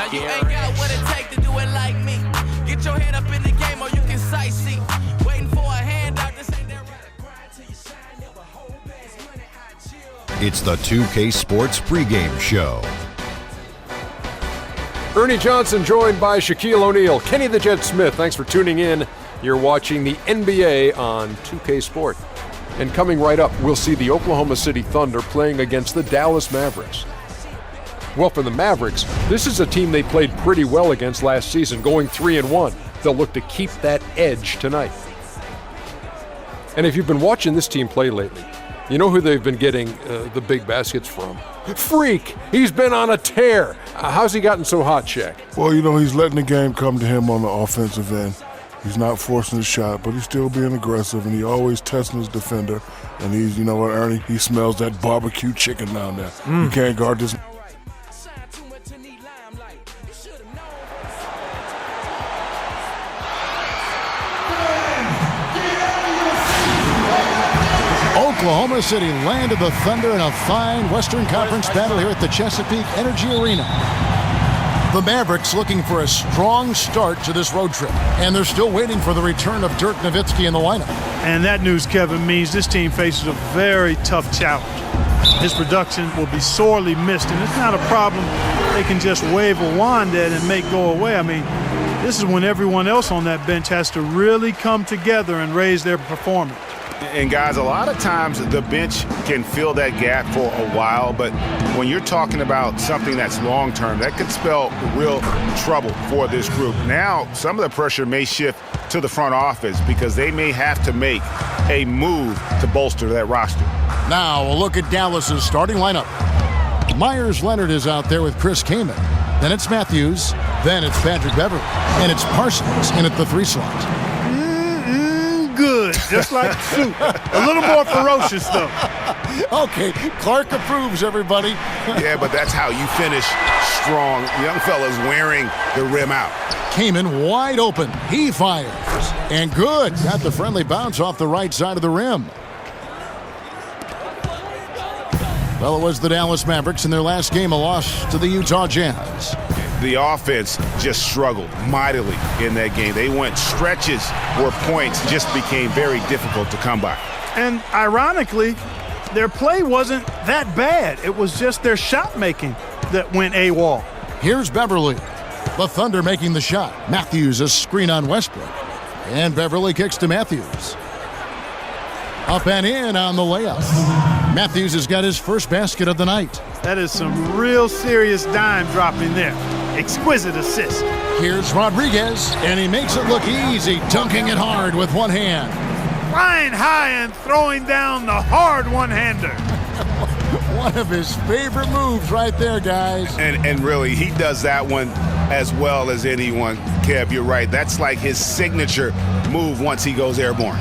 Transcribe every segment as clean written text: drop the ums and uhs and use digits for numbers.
Now you ain't got what it takes to do it like me. Get your head up in the game or you can sightsee. Waiting for a handout, this ain't that right. It's the 2K Sports pregame show. Ernie Johnson joined by Shaquille O'Neal, Kenny the Jet Smith. Thanks for tuning in. You're watching the NBA on 2K Sport. And coming right up, we'll see the Oklahoma City Thunder playing against the Dallas Mavericks. Well, for the Mavericks, this is a team they played pretty well against last season, going 3-1. They'll look to keep that edge tonight. And if you've been watching this team play lately, you know who they've been getting the big baskets from? Freak! He's been on a tear. How's he gotten so hot, Shaq? Well, you know, he's letting the game come to him on the offensive end. He's not forcing the shot, but he's still being aggressive, and he always testing his defender. And he's, you know what, Ernie? He smells that barbecue chicken down there. You can't guard this. Oklahoma City landed the Thunder in a fine Western Conference battle here at the Chesapeake Energy Arena. The Mavericks looking for a strong start to this road trip, and they're still waiting for the return of Dirk Nowitzki in the lineup. And that news, Kevin, means this team faces a very tough challenge. His production will be sorely missed, and it's not a problem they can just wave a wand at and make go away. I mean, this is when everyone else on that bench has to really come together and raise their performance. And guys, a lot of times the bench can fill that gap for a while, but when you're talking about something that's long-term, that could spell real trouble for this group. Now, some of the pressure may shift to the front office because they may have to make a move to bolster that roster. Now, a look at Dallas's starting lineup. Myers Leonard is out there with Chris Kaman. Then it's Matthews. Then it's Patrick Beverley. And it's Parsons in at the 3 slot. Good, just like soup. A little more ferocious, though. Okay, Clark approves, everybody. Yeah, but that's how you finish strong. Young fella's wearing the rim out. Kaman wide open. He fires. And good. Got the friendly bounce off the right side of the rim. Well, it was the Dallas Mavericks in their last game, a loss to the Utah Jazz. The offense just struggled mightily in that game. They went stretches where points just became very difficult to come by. And ironically, their play wasn't that bad. It was just their shot making that went AWOL. Here's Beverley. The Thunder making the shot. Matthews a screen on Westbrook. And Beverley kicks to Matthews. Up and in on the layup. Matthews has got his first basket of the night. That is some real serious dime dropping there. Exquisite assist. Here's Rodriguez, and he makes it look easy, dunking it hard with one hand. Flying high and throwing down the hard one-hander. One of his favorite moves right there, guys. And really, he does that one as well as anyone. Kev, you're right. That's like his signature move once he goes airborne.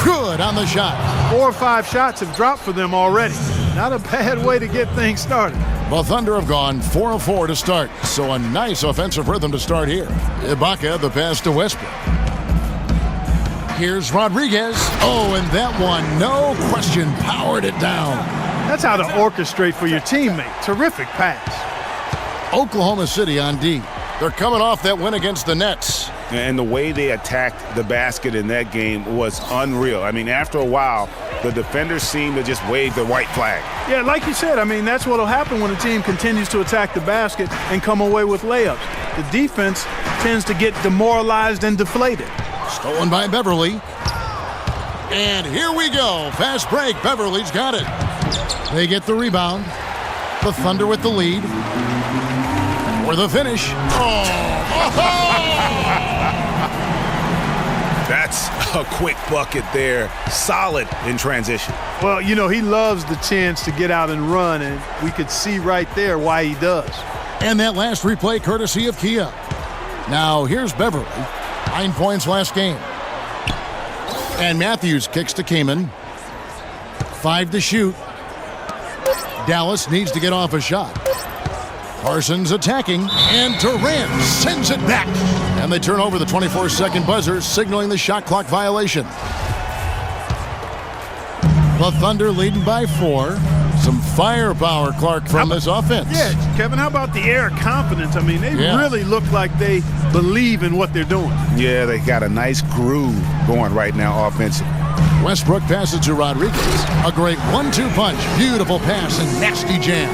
Good on the shot. 4 or 5 shots have dropped for them already. Not a bad way to get things started. The Thunder have gone 4 of 4 to start, so a nice offensive rhythm to start here. Ibaka, the pass to Westbrook. Here's Rodriguez. Oh, and that one, no question, powered it down. That's how to orchestrate for your teammate. Terrific pass. Oklahoma City on D. They're coming off that win against the Nets. And the way they attacked the basket in that game was unreal. I mean, after a while, the defenders seemed to just wave the white flag. Yeah, like you said, I mean, that's what will happen when a team continues to attack the basket and come away with layups. The defense tends to get demoralized and deflated. Stolen by Beverley. And here we go. Fast break. Beverley's got it. They get the rebound. The Thunder with the lead. For the finish. That's a quick bucket there. Solid in transition. Well, you know, he loves the chance to get out and run, and we could see right there why he does. And that last replay courtesy of Kia. Now, here's Beverley. 9 points last game. And Matthews kicks to Kaman. 5 to shoot. Dallas needs to get off a shot. Parsons attacking, and Durant sends it back. And they turn over the 24-second buzzer, signaling the shot clock violation. The Thunder leading by 4. Some firepower, Clark, from this offense. Yeah, Kevin, how about the air of confidence? I mean, they really look like they believe in what they're doing. Yeah, they got a nice groove going right now offensively. Westbrook passes to Rodriguez. A great 1-2 punch. Beautiful pass and nasty jam.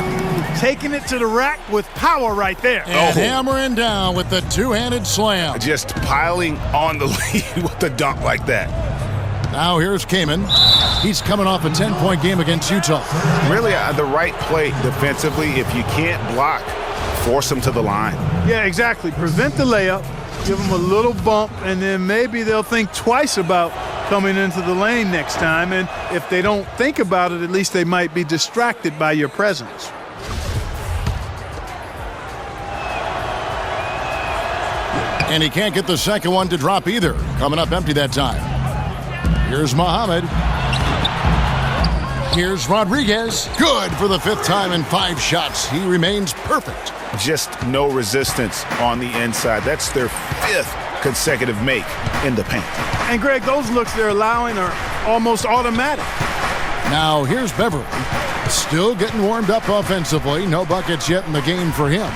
Taking it to the rack with power right there. And hammering down with the two-handed slam. Just piling on the lead with the dunk like that. Now here's Kamen. He's coming off a 10-point game against Utah. Really the right play defensively. If you can't block, force them to the line. Yeah, exactly. Prevent the layup, give them a little bump, and then maybe they'll think twice about coming into the lane next time. And if they don't think about it, at least they might be distracted by your presence. And he can't get the second one to drop either. Coming up empty that time. Here's Muhammad. Here's Rodriguez. Good for the 5th time in 5 shots. He remains perfect. Just no resistance on the inside. That's their 5th consecutive make in the paint. And, Greg, those looks they're allowing are almost automatic. Now here's Beverly. Still getting warmed up offensively. No buckets yet in the game for him.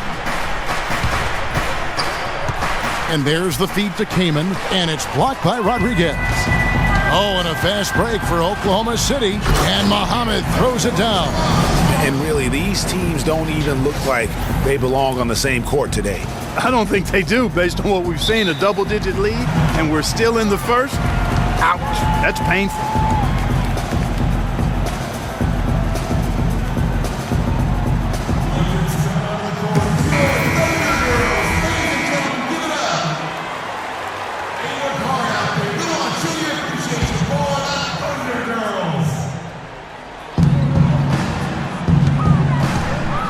And there's the feed to Kamen, and it's blocked by Rodriguez. Oh, and a fast break for Oklahoma City, and Muhammad throws it down. And really, these teams don't even look like they belong on the same court today. I don't think they do, based on what we've seen, a double-digit lead, and we're still in the first. Ouch, that's painful.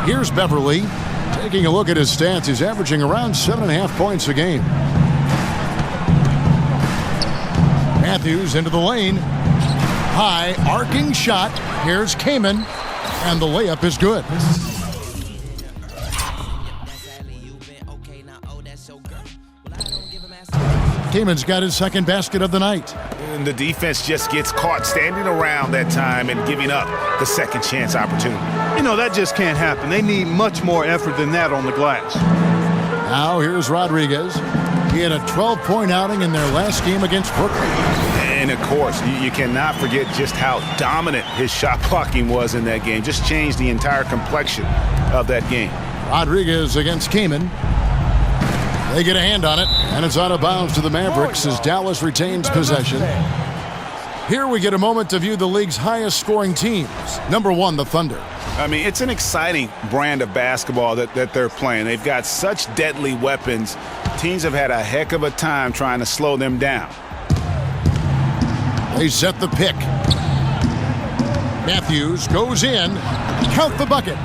Here's Beverly. Taking a look at his stats, he's averaging around 7.5 points a game. Matthews into the lane. High, arcing shot. Here's Kamen, and the layup is good. Kamen's got his 2nd basket of the night. And the defense just gets caught standing around that time and giving up the second chance opportunity. You know, that just can't happen. They need much more effort than that on the glass. Now here's Rodriguez. He had a 12-point outing in their last game against Brooklyn. And, of course, you cannot forget just how dominant his shot blocking was in that game. Just changed the entire complexion of that game. Rodriguez against Kamen. They get a hand on it, and it's out of bounds to the Mavericks as Dallas retains possession. Here we get a moment to view the league's highest-scoring teams. Number 1, the Thunder. I mean, it's an exciting brand of basketball that they're playing. They've got such deadly weapons. Teams have had a heck of a time trying to slow them down. They set the pick. Matthews goes in. Count the bucket.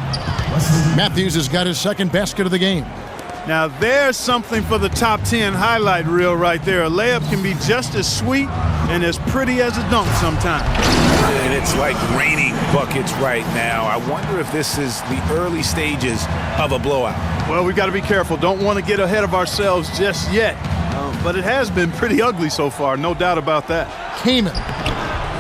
Matthews has got his 2nd basket of the game. Now there's something for the top 10 highlight reel right there. A layup can be just as sweet and as pretty as a dunk sometimes. And it's like raining buckets right now. I wonder if this is the early stages of a blowout. Well, we've got to be careful. Don't want to get ahead of ourselves just yet. But it has been pretty ugly so far, no doubt about that. Kamen.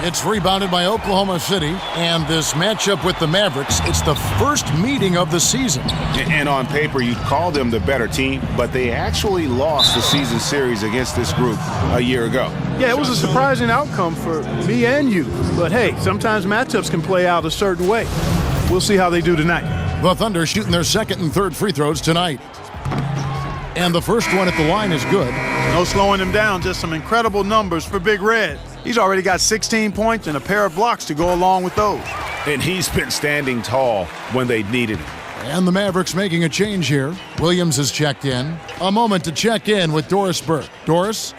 It's rebounded by Oklahoma City, and this matchup with the Mavericks, it's the first meeting of the season. And on paper, you'd call them the better team, but they actually lost the season series against this group a year ago. Yeah, it was a surprising outcome for me and you. But hey, sometimes matchups can play out a certain way. We'll see how they do tonight. The Thunder shooting their 2nd and 3rd free throws tonight. And the first one at the line is good. No slowing him down, just some incredible numbers for Big Red. He's already got 16 points and a pair of blocks to go along with those. And he's been standing tall when they needed him. And the Mavericks making a change here. Williams has checked in. A moment to check in with Doris Burke. Doris?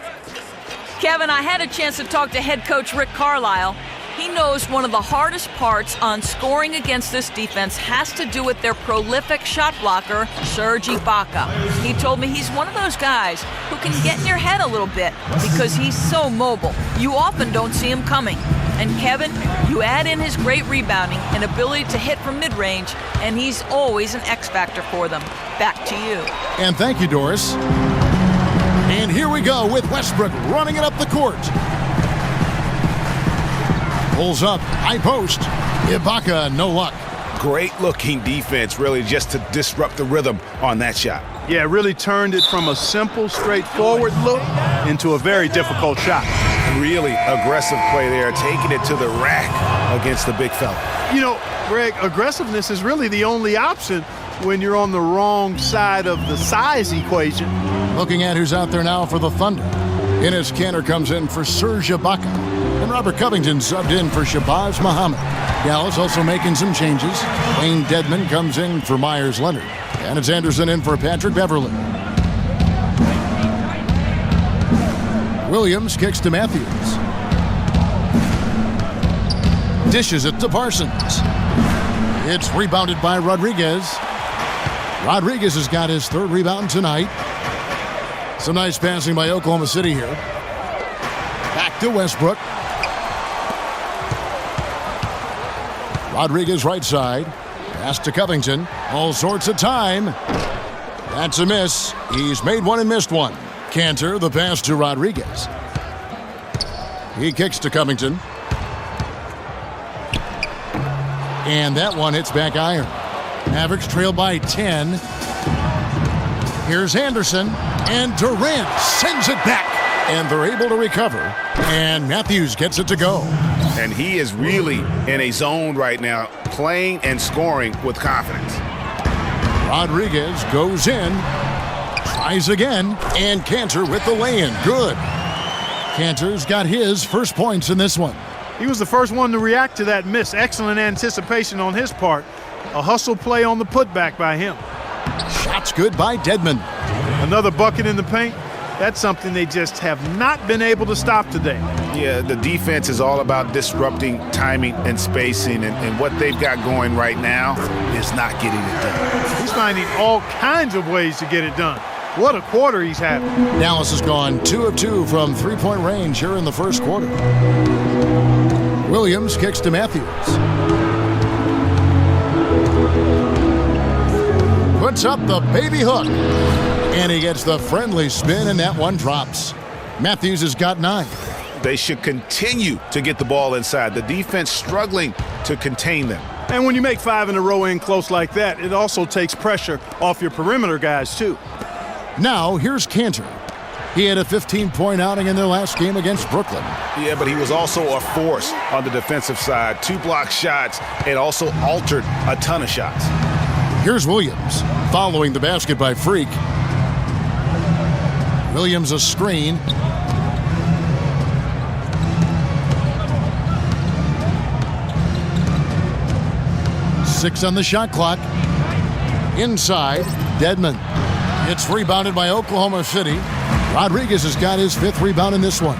Kevin, I had a chance to talk to head coach Rick Carlisle. He knows one of the hardest parts on scoring against this defense has to do with their prolific shot blocker, Serge Ibaka. He told me he's one of those guys who can get in your head a little bit because he's so mobile. You often don't see him coming. And Kevin, you add in his great rebounding and ability to hit from mid-range, and he's always an X-factor for them. Back to you. And thank you, Doris. And here we go with Westbrook running it up the court. Pulls up, high post. Ibaka, no luck. Great-looking defense, really, just to disrupt the rhythm on that shot. Yeah, it really turned it from a simple, straightforward look into a very difficult shot. Really aggressive play there, taking it to the rack against the big fella. You know, Greg, aggressiveness is really the only option when you're on the wrong side of the size equation. Looking at who's out there now for the Thunder. Enes Kanter comes in for Serge Ibaka. And Robert Covington subbed in for Shabazz Muhammad. Dallas also making some changes. Wayne Dedmon comes in for Myers Leonard. And it's Anderson in for Patrick Beverley. Williams kicks to Matthews. Dishes it to Parsons. It's rebounded by Rodriguez. Rodriguez has got his third rebound tonight. Some nice passing by Oklahoma City here. Back to Westbrook. Rodriguez right side. Pass to Covington. All sorts of time. That's a miss. He's made one and missed one. Kanter, the pass to Rodriguez. He kicks to Covington. And that one hits back iron. Mavericks trail by 10. Here's Anderson. And Durant sends it back. And they're able to recover. And Matthews gets it to go. And he is really in a zone right now, playing and scoring with confidence. Rodriguez goes in. Tries again. And Kanter with the lay-in. Good. Kanter's got his first points in this one. He was the first one to react to that miss. Excellent anticipation on his part. A hustle play on the putback by him. Shots good by Dedmon. Another bucket in the paint. That's something they just have not been able to stop today. Yeah, the defense is all about disrupting timing and spacing, and what they've got going right now is not getting it done. He's finding all kinds of ways to get it done. What a quarter he's having. Dallas has gone 2 of 2 from three-point range here in the first quarter. Williams kicks to Matthews. Puts up the baby hook. And he gets the friendly spin, and that one drops. Matthews has got 9. They should continue to get the ball inside. The defense struggling to contain them. And when you make 5 in a row in close like that, it also takes pressure off your perimeter guys, too. Now, here's Kanter. He had a 15-point outing in their last game against Brooklyn. Yeah, but he was also a force on the defensive side. 2 block shots and also altered a ton of shots. Here's Williams following the basket by Freak. Williams a screen. Six on the shot clock. Inside, Dedmon. It's rebounded by Oklahoma City. Rodriguez has got his 5th rebound in this one.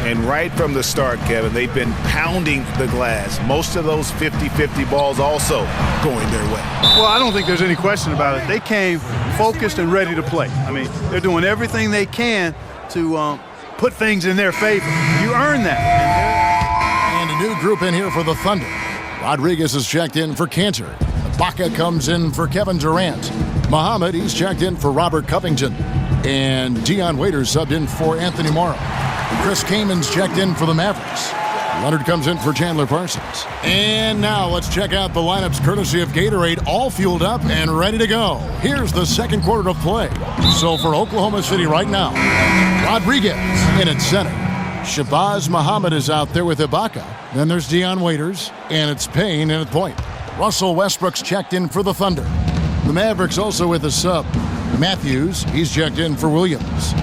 And right from the start, Kevin, they've been pounding the glass. Most of those 50-50 balls also going their way. Well, I don't think there's any question about it. They came focused and ready to play. I mean, they're doing everything they can to put things in their favor. You earn that. And a new group in here for the Thunder. Rodriguez is checked in for Kanter. Ibaka comes in for Kevin Durant. Muhammad, he's checked in for Robert Covington. And Dion Waiters subbed in for Anthony Morrow. Chris Kamen's checked in for the Mavericks. Leonard comes in for Chandler Parsons. And now let's check out the lineups courtesy of Gatorade, all fueled up and ready to go. Here's the second quarter of play. So for Oklahoma City right now, Rodriguez in at center. Shabazz Muhammad is out there with Ibaka. Then there's Dion Waiters, and it's Payne in at point. Russell Westbrook's checked in for the Thunder. The Mavericks also with a sub. Matthews, he's checked in for Williams.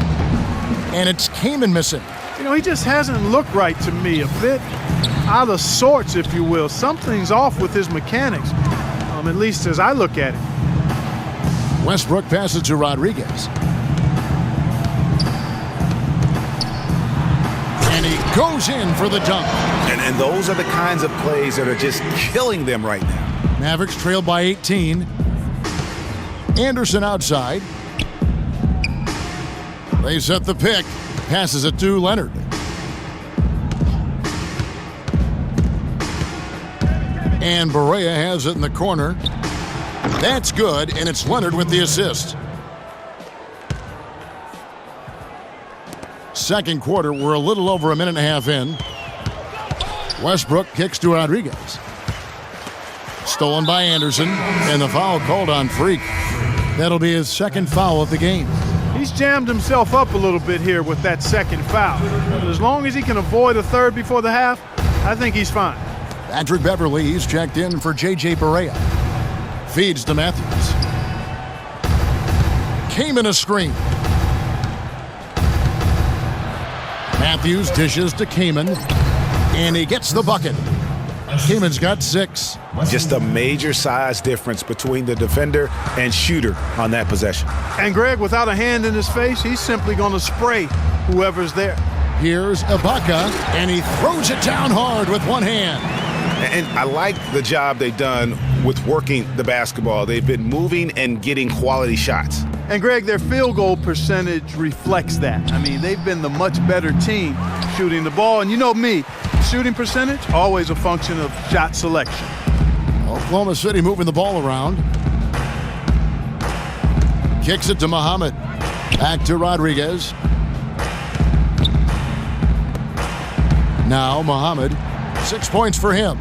And it's Kaman missing. You know, he just hasn't looked right to me. A bit out of sorts, if you will. Something's off with his mechanics, at least as I look at it. Westbrook passes to Rodriguez. And he goes in for the dunk. And those are the kinds of plays that are just killing them right now. Mavericks trail by 18. Anderson outside. They set the pick. Passes it to Leonard. And Barea has it in the corner. That's good, and it's Leonard with the assist. Second quarter, we're a little over a minute and a half in. Westbrook kicks to Rodriguez. stolen by Anderson, and the foul called on Freak. That'll be his second foul of the game. He's jammed himself up a little bit here with that second foul. But as long as he can avoid a third before the half, I think he's fine. Patrick Beverly, he's checked in for J.J. Barea. Feeds to Matthews. Came in a screen. Matthews dishes to Kamen, and he gets the bucket. Kamen's got 6. Just a major size difference between the defender and shooter on that possession. And Greg, without a hand in his face, he's simply going to spray whoever's there. Here's Ibaka, and he throws it down hard with one hand. And I like the job they've done with working the basketball. They've been moving and getting quality shots. And Greg, their field goal percentage reflects that. I mean, they've been the much better team shooting the ball. And you know me, shooting percentage, always a function of shot selection. Oklahoma City moving the ball around. Kicks it to Muhammad. Back to Rodriguez. Now Muhammad, 6 points for him.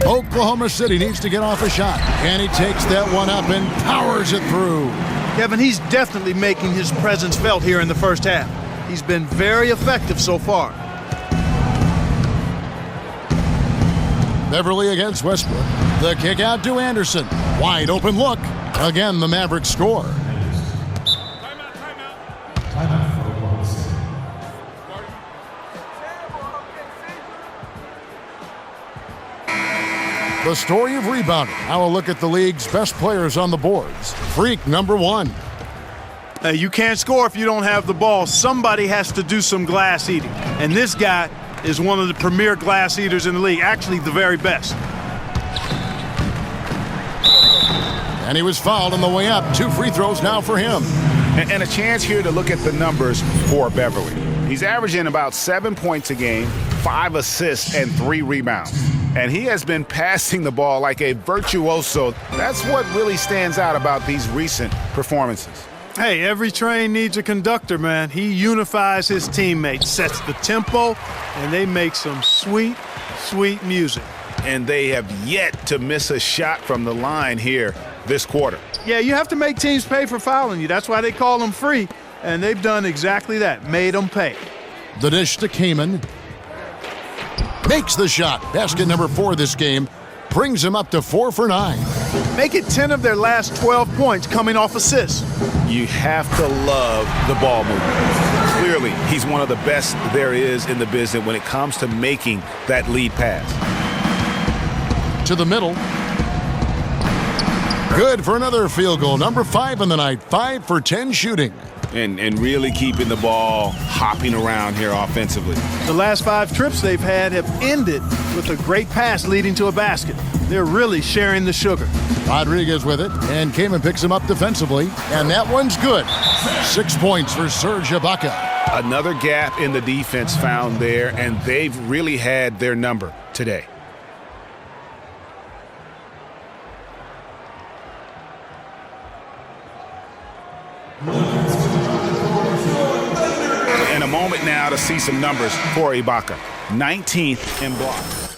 Oklahoma City needs to get off a shot, and he takes that one up and powers it through. Kevin, he's definitely making his presence felt here in the first half. He's been very effective so far. Beverly against Westbrook. The kick out to Anderson. Wide open look. Again, the Mavericks score. The story of rebounding. Now a look at the league's best players on the boards. Freak, number 1. Hey, you can't score if you don't have the ball. Somebody has to do some glass eating. And this guy is one of the premier glass eaters in the league. Actually, the very best. And he was fouled on the way up. 2 free throws now for him. And a chance here to look at the numbers for Beverly. He's averaging about 7 points a game, 5 assists, and 3 rebounds. And he has been passing the ball like a virtuoso. That's what really stands out about these recent performances. Hey, every train needs a conductor, man. He unifies his teammates, sets the tempo, and they make some sweet, sweet music. And they have yet to miss a shot from the line here this quarter. Yeah, you have to make teams pay for fouling you. That's why they call them free. And they've done exactly that, made them pay. The dish to Kamen. Makes the shot. Basket number 4 this game. Brings him up to 4 for 9. Make it 10 of their last 12 points coming off assists. You have to love the ball movement. Clearly, he's one of the best there is in the business when it comes to making that lead pass. To the middle. Good for another field goal. Number 5 in the night. 5 for 10 shooting. And really keeping the ball hopping around here offensively. The last 5 trips they've had have ended with a great pass leading to a basket. They're really sharing the sugar. Rodriguez with it, and Kamen picks him up defensively, and that one's good. 6 points for Serge Ibaka. Another gap in the defense found there, and they've really had their number today. And a moment now to see some numbers for Ibaka. 19th in blocks.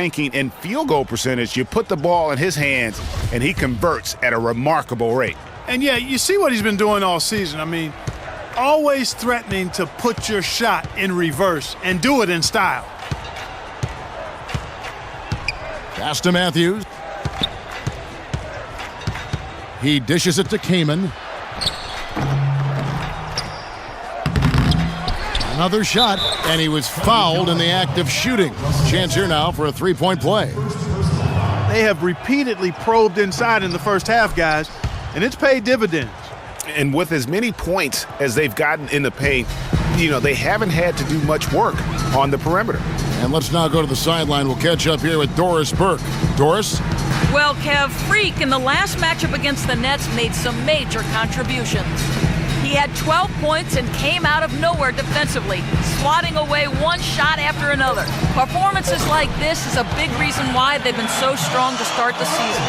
Ranking in field goal percentage, you put the ball in his hands, and he converts at a remarkable rate. And yeah, you see what he's been doing all season. I mean, always threatening to put your shot in reverse and do it in style. Pass to Matthews. He dishes it to Kamen. Another shot, and he was fouled in the act of shooting. Chance here now for a 3-point play. They have repeatedly probed inside in the first half, guys, and it's paid dividends. And with as many points as they've gotten in the paint, you know, they haven't had to do much work on the perimeter. And let's now go to the sideline. We'll catch up here with Doris Burke. Doris? Well, Kev, Freak in the last matchup against the Nets made some major contributions. He had 12 points and came out of nowhere defensively, swatting away one shot after another. Performances like this is a big reason why they've been so strong to start the season.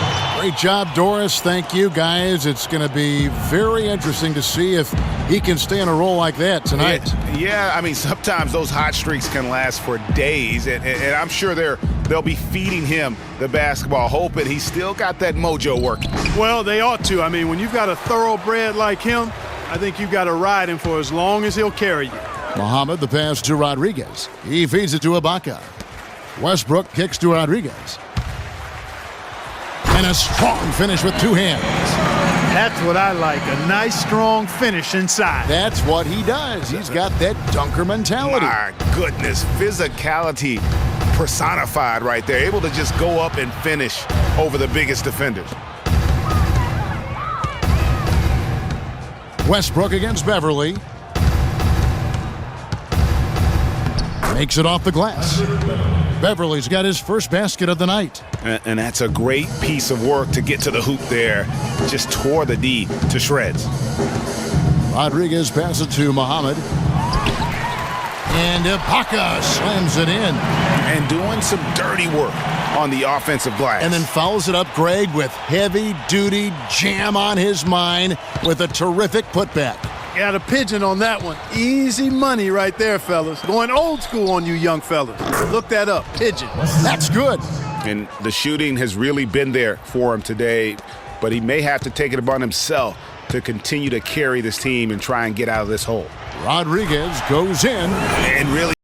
Great job, Doris. Thank you, guys. It's going to be very interesting to see if he can stay in a roll like that tonight. Yeah, I mean, sometimes those hot streaks can last for days, and I'm sure they'll be feeding him the basketball, hoping he's still got that mojo working. Well, they ought to. I mean, when you've got a thoroughbred like him, I think you've got to ride him for as long as he'll carry you. Muhammad, the pass to Rodriguez. He feeds it to Ibaka. Westbrook kicks to Rodriguez. And a strong finish with two hands. That's what I like, a nice, strong finish inside. That's what he does. He's got that dunker mentality. My goodness, physicality personified right there. Able to just go up and finish over the biggest defenders. Westbrook against Beverly. Makes it off the glass. Beverly's got his first basket of the night. And that's a great piece of work to get to the hoop there. Just tore the D to shreds. Rodriguez passes to Muhammad. And Ibaka slams it in. And doing some dirty work on the offensive glass. And then follows it up, Greg, with heavy-duty jam on his mind with a terrific putback. Got a pigeon on that one. Easy money right there, fellas. Going old school on you young fellas. Look that up, pigeon. That's good. And the shooting has really been there for him today, but he may have to take it upon himself to continue to carry this team and try and get out of this hole. Rodriguez goes in. And really